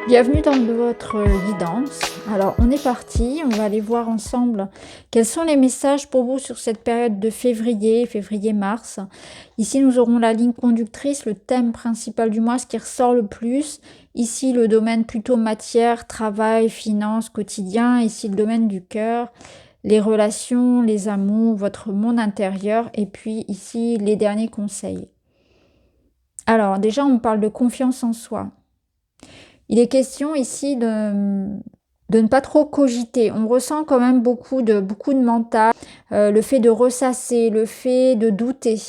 Bienvenue dans votre guidance. Alors on est parti, on va aller voir ensemble quels sont les messages pour vous sur cette période de février-mars. Ici nous aurons la ligne conductrice, le thème principal du mois, ce qui ressort le plus. Ici le domaine plutôt matière, travail, finance, quotidien. Ici le domaine du cœur, les relations, les amours, votre monde intérieur. Et puis ici les derniers conseils. Alors déjà on parle de confiance en soi. Il est question ici de ne pas trop cogiter. On ressent quand même beaucoup de mental, le fait de ressasser, le fait de douter,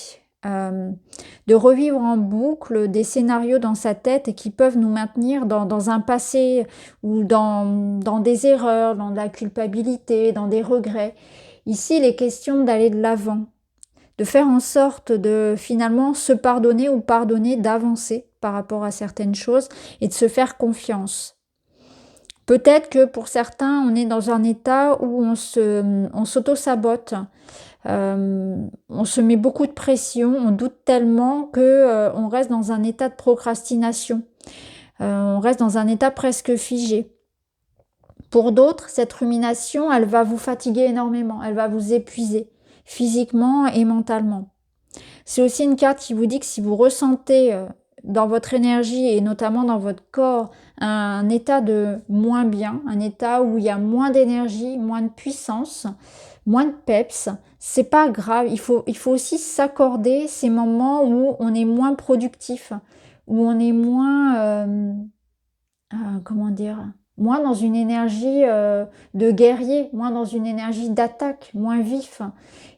de revivre en boucle des scénarios dans sa tête qui peuvent nous maintenir dans un passé ou dans des erreurs, dans de la culpabilité, dans des regrets. Ici, il est question d'aller de l'avant, de faire en sorte de finalement se pardonner ou pardonner, d'avancer par rapport à certaines choses et de se faire confiance. Peut-être que pour certains, on est dans un état où on s'auto-sabote, on se met beaucoup de pression, on doute tellement que on reste dans un état de procrastination, on reste dans un état presque figé. Pour d'autres, cette rumination, elle va vous fatiguer énormément, elle va vous épuiser physiquement et mentalement. C'est aussi une carte qui vous dit que si vous ressentez dans votre énergie et notamment dans votre corps un état de moins bien, un état où il y a moins d'énergie, moins de puissance, moins de peps, c'est pas grave. Il faut aussi s'accorder ces moments où on est moins productif, où on est moins, comment dire, moins dans une énergie de guerrier, moins dans une énergie d'attaque, moins vif.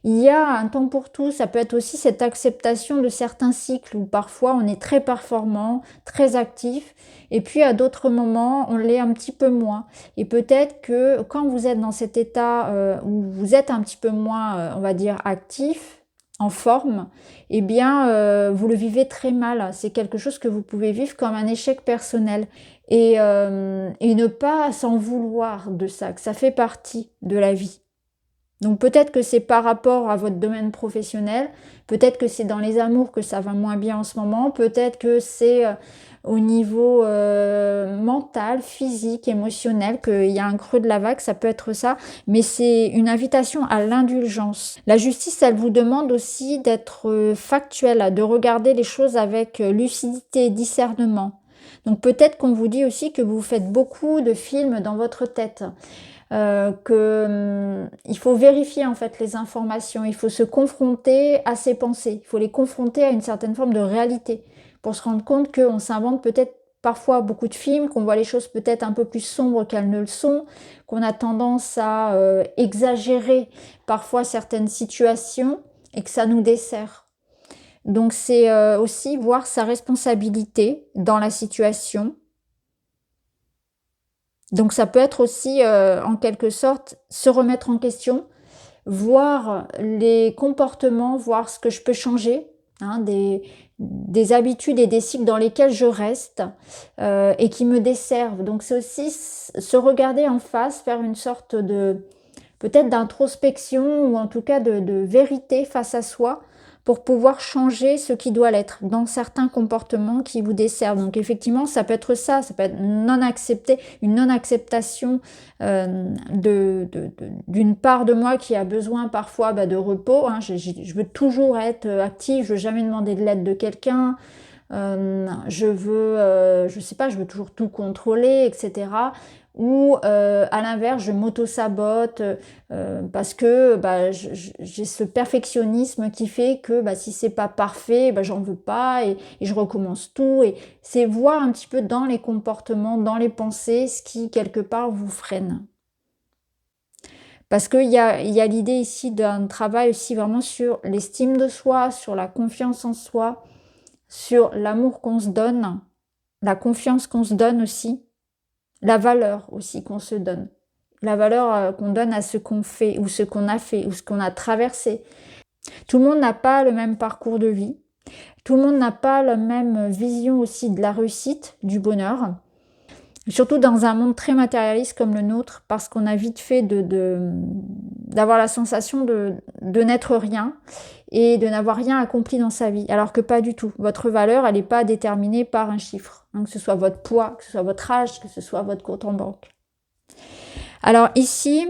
Il y a un temps pour tout, ça peut être aussi cette acceptation de certains cycles où parfois on est très performant, très actif, et puis à d'autres moments on l'est un petit peu moins. Et peut-être que quand vous êtes dans cet état où vous êtes un petit peu moins, on va dire, actif, en forme, eh bien vous le vivez très mal. C'est quelque chose que vous pouvez vivre comme un échec personnel. Et ne pas s'en vouloir de ça, que ça fait partie de la vie. Donc peut-être que c'est par rapport à votre domaine professionnel, peut-être que c'est dans les amours que ça va moins bien en ce moment, peut-être que c'est au niveau mental, physique, émotionnel, qu'il y a un creux de la vague, ça peut être ça, mais c'est une invitation à l'indulgence. La justice, elle vous demande aussi d'être factuel, de regarder les choses avec lucidité, discernement. Donc peut-être qu'on vous dit aussi que vous faites beaucoup de films dans votre tête, il faut vérifier en fait les informations, il faut se confronter à ses pensées, il faut les confronter à une certaine forme de réalité pour se rendre compte qu'on s'invente peut-être parfois beaucoup de films, qu'on voit les choses peut-être un peu plus sombres qu'elles ne le sont, qu'on a tendance à exagérer parfois certaines situations et que ça nous dessert. Donc c'est aussi voir sa responsabilité dans la situation. Donc ça peut être aussi en quelque sorte se remettre en question, voir les comportements, voir ce que je peux changer, hein, des habitudes et des cycles dans lesquels je reste et qui me desservent. Donc c'est aussi se regarder en face, faire une sorte de peut-être d'introspection ou en tout cas de vérité face à soi pour pouvoir changer ce qui doit l'être dans certains comportements qui vous desservent. Donc effectivement, ça peut être ça peut être non accepté, une non-acceptation d'une part de moi qui a besoin parfois de repos. Hein. Je veux toujours être active, je veux jamais demander de l'aide de quelqu'un. Je veux, je sais pas, je veux toujours tout contrôler, etc. Ou à l'inverse, je m'auto-sabote parce que j'ai ce perfectionnisme qui fait que si c'est pas parfait, j'en veux pas et je recommence tout. Et c'est voir un petit peu dans les comportements, dans les pensées, ce qui quelque part vous freine. Parce qu'il y a l'idée ici d'un travail aussi vraiment sur l'estime de soi, sur la confiance en soi, sur l'amour qu'on se donne, la confiance qu'on se donne aussi, la valeur aussi qu'on se donne, la valeur qu'on donne à ce qu'on fait ou ce qu'on a fait ou ce qu'on a traversé. Tout le monde n'a pas le même parcours de vie, tout le monde n'a pas la même vision aussi de la réussite, du bonheur. Surtout dans un monde très matérialiste comme le nôtre, parce qu'on a vite fait d'avoir la sensation de n'être rien et de n'avoir rien accompli dans sa vie. Alors que pas du tout. Votre valeur, elle n'est pas déterminée par un chiffre. Hein, que ce soit votre poids, que ce soit votre âge, que ce soit votre compte en banque. Alors ici,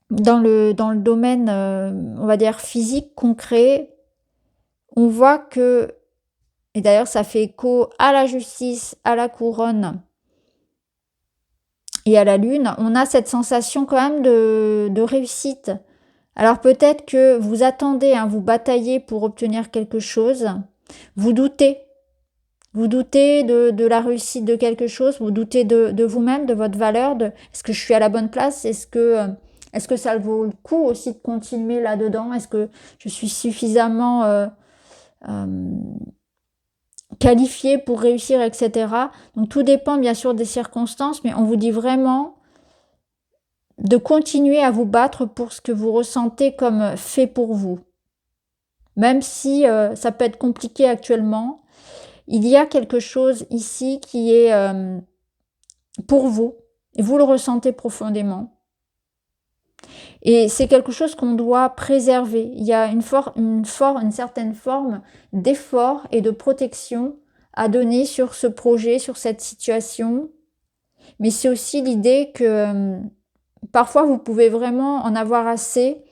dans le domaine, on va dire physique, concret, on voit que, et d'ailleurs ça fait écho à la justice, à la couronne, et à la lune, on a cette sensation quand même de réussite. Alors peut-être que vous attendez, hein, vous bataillez pour obtenir quelque chose, vous doutez. Vous doutez de la réussite de quelque chose, vous doutez de vous-même, de votre valeur, est-ce que je suis à la bonne place, est-ce que ça vaut le coup aussi de continuer là-dedans, est-ce que je suis suffisamment qualifié pour réussir, etc. Donc tout dépend bien sûr des circonstances, mais on vous dit vraiment de continuer à vous battre pour ce que vous ressentez comme fait pour vous. Même si ça peut être compliqué actuellement, il y a quelque chose ici qui est pour vous, et vous le ressentez profondément. Et c'est quelque chose qu'on doit préserver. Il y a une certaine forme d'effort et de protection à donner sur ce projet, sur cette situation. Mais c'est aussi l'idée que parfois vous pouvez vraiment en avoir assez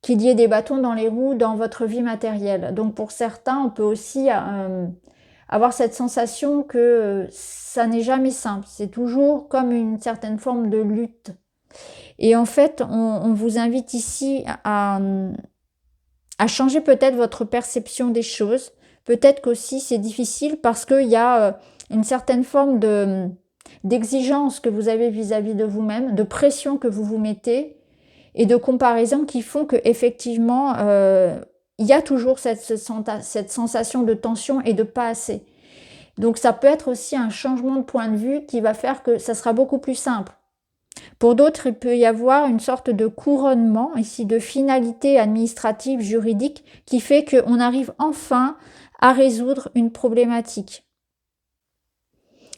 qu'il y ait des bâtons dans les roues dans votre vie matérielle. Donc pour certains, on peut aussi avoir cette sensation que ça n'est jamais simple. C'est toujours comme une certaine forme de lutte. Et en fait, on vous invite ici à changer peut-être votre perception des choses. Peut-être qu'aussi c'est difficile parce qu'il y a une certaine forme d'exigence que vous avez vis-à-vis de vous-même, de pression que vous vous mettez et de comparaison qui font que effectivement il y a toujours cette sensation de tension et de pas assez. Donc ça peut être aussi un changement de point de vue qui va faire que ça sera beaucoup plus simple. Pour d'autres, il peut y avoir une sorte de couronnement, ici de finalité administrative, juridique, qui fait qu'on arrive enfin à résoudre une problématique.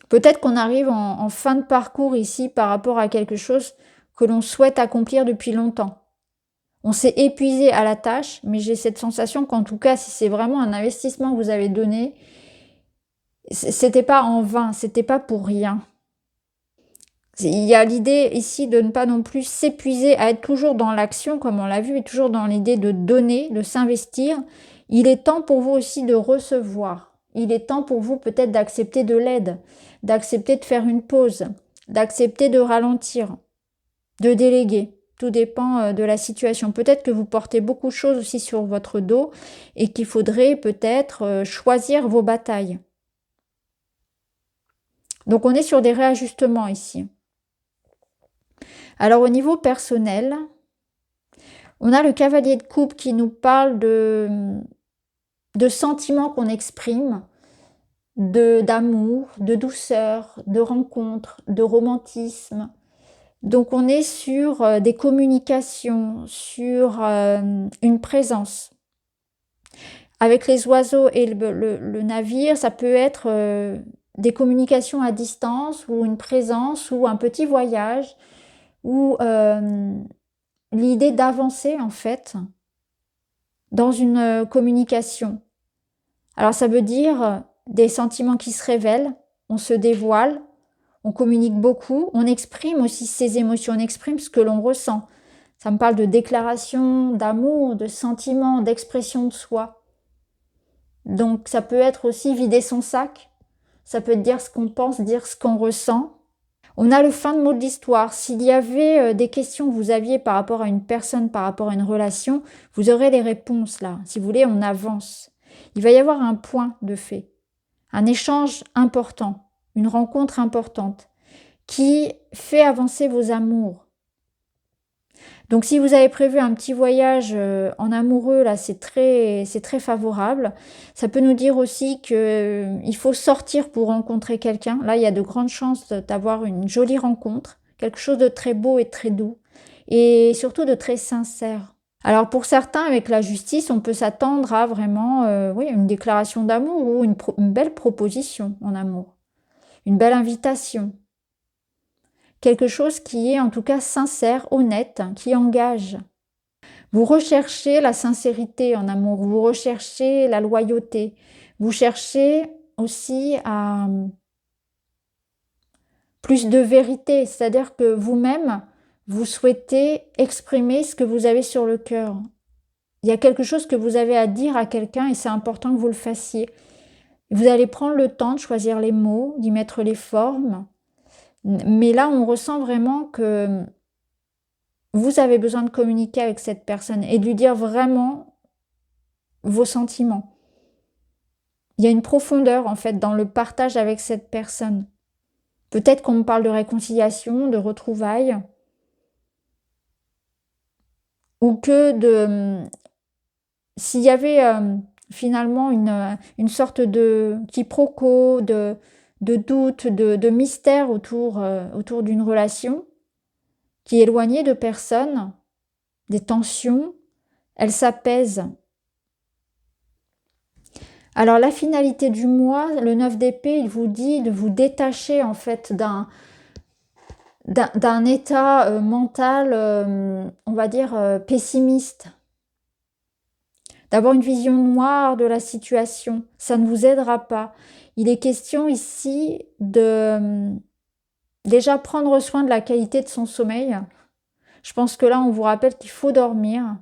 Peut-être qu'on arrive en fin de parcours ici par rapport à quelque chose que l'on souhaite accomplir depuis longtemps. On s'est épuisé à la tâche, mais j'ai cette sensation qu'en tout cas, si c'est vraiment un investissement que vous avez donné, c'était pas en vain, c'était pas pour rien. Il y a l'idée ici de ne pas non plus s'épuiser, à être toujours dans l'action, comme on l'a vu, et toujours dans l'idée de donner, de s'investir. Il est temps pour vous aussi de recevoir. Il est temps pour vous peut-être d'accepter de l'aide, d'accepter de faire une pause, d'accepter de ralentir, de déléguer. Tout dépend de la situation. Peut-être que vous portez beaucoup de choses aussi sur votre dos et qu'il faudrait peut-être choisir vos batailles. Donc on est sur des réajustements ici. Alors au niveau personnel, on a le cavalier de coupe qui nous parle de sentiments qu'on exprime, d'amour, de douceur, de rencontre, de romantisme. Donc on est sur des communications, sur une présence. Avec les oiseaux et le navire, ça peut être des communications à distance ou une présence ou un petit voyage ou l'idée d'avancer en fait dans une communication. Alors ça veut dire des sentiments qui se révèlent, on se dévoile, on communique beaucoup, on exprime aussi ses émotions, on exprime ce que l'on ressent. Ça me parle de déclaration, d'amour, de sentiments, d'expression de soi. Donc ça peut être aussi vider son sac, ça peut être dire ce qu'on pense, dire ce qu'on ressent. On a le fin de mot de l'histoire. S'il y avait des questions que vous aviez par rapport à une personne, par rapport à une relation, vous aurez les réponses là. Si vous voulez, on avance. Il va y avoir un point de fait, un échange important, une rencontre importante qui fait avancer vos amours. Donc si vous avez prévu un petit voyage en amoureux, là c'est très favorable. Ça peut nous dire aussi qu'il faut sortir pour rencontrer quelqu'un. Là il y a de grandes chances d'avoir une jolie rencontre, quelque chose de très beau et très doux, et surtout de très sincère. Alors pour certains, avec la justice, on peut s'attendre à vraiment une déclaration d'amour ou une belle proposition en amour. une belle invitation. Quelque chose qui est en tout cas sincère, honnête, qui engage. Vous recherchez la sincérité en amour, vous recherchez la loyauté, vous cherchez aussi à plus de vérité, c'est-à-dire que vous-même, vous souhaitez exprimer ce que vous avez sur le cœur. Il y a quelque chose que vous avez à dire à quelqu'un et c'est important que vous le fassiez. Vous allez prendre le temps de choisir les mots, d'y mettre les formes. Mais là, on ressent vraiment que vous avez besoin de communiquer avec cette personne et de lui dire vraiment vos sentiments. Il y a une profondeur, en fait, dans le partage avec cette personne. Peut-être qu'on me parle de réconciliation, de retrouvailles, ou que s'il y avait finalement une sorte de quiproquo, de doute, de mystère autour d'une relation qui est éloignée de personnes, des tensions, elles s'apaisent. Alors la finalité du mois, le 9 d'épée, il vous dit de vous détacher en fait d'un état mental, on va dire, pessimiste. D'avoir une vision noire de la situation, ça ne vous aidera pas. Il est question ici de déjà prendre soin de la qualité de son sommeil. Je pense que là, on vous rappelle qu'il faut dormir,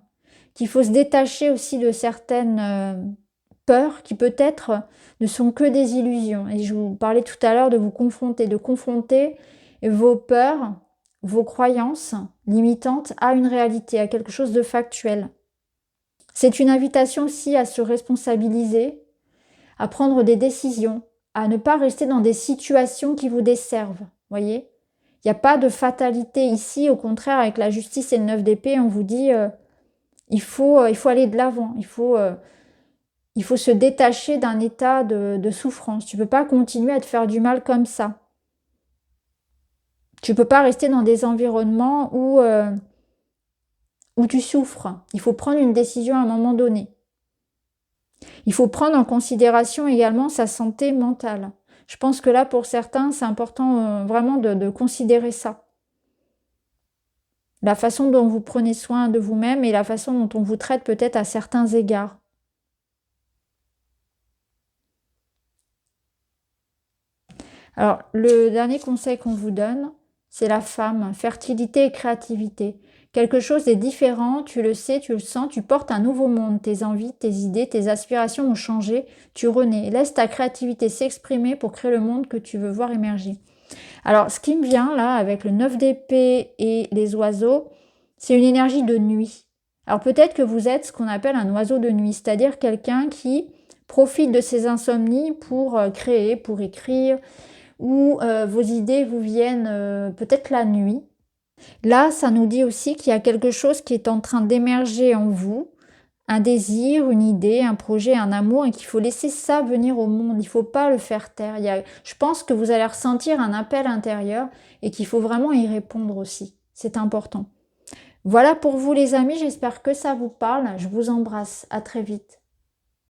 qu'il faut se détacher aussi de certaines peurs qui peut-être ne sont que des illusions. Et je vous parlais tout à l'heure de confronter vos peurs, vos croyances limitantes à une réalité, à quelque chose de factuel. C'est une invitation aussi à se responsabiliser, à prendre des décisions, à ne pas rester dans des situations qui vous desservent. Voyez, il n'y a pas de fatalité ici. Au contraire, avec la justice et le 9 d'épée, on vous dit il faut aller de l'avant. Il faut se détacher d'un état de souffrance. Tu ne peux pas continuer à te faire du mal comme ça. Tu ne peux pas rester dans des environnements où tu souffres. Il faut prendre une décision à un moment donné. Il faut prendre en considération également sa santé mentale. Je pense que là, pour certains, c'est important vraiment de considérer ça. La façon dont vous prenez soin de vous-même et la façon dont on vous traite peut-être à certains égards. Alors, le dernier conseil qu'on vous donne, c'est la femme, fertilité et créativité. Quelque chose est différent, tu le sais, tu le sens, tu portes un nouveau monde. Tes envies, tes idées, tes aspirations ont changé, tu renais. Laisse ta créativité s'exprimer pour créer le monde que tu veux voir émerger. Alors, ce qui me vient là, avec le 9 d'épée et les oiseaux, c'est une énergie de nuit. Alors peut-être que vous êtes ce qu'on appelle un oiseau de nuit, c'est-à-dire quelqu'un qui profite de ses insomnies pour créer, pour écrire, ou vos idées vous viennent peut-être la nuit. Là, ça nous dit aussi qu'il y a quelque chose qui est en train d'émerger en vous, un désir, une idée, un projet, un amour, et qu'il faut laisser ça venir au monde. Il ne faut pas le faire taire. Je pense que vous allez ressentir un appel intérieur et qu'il faut vraiment y répondre aussi. C'est important. Voilà pour vous les amis, j'espère que ça vous parle. Je vous embrasse. À très vite.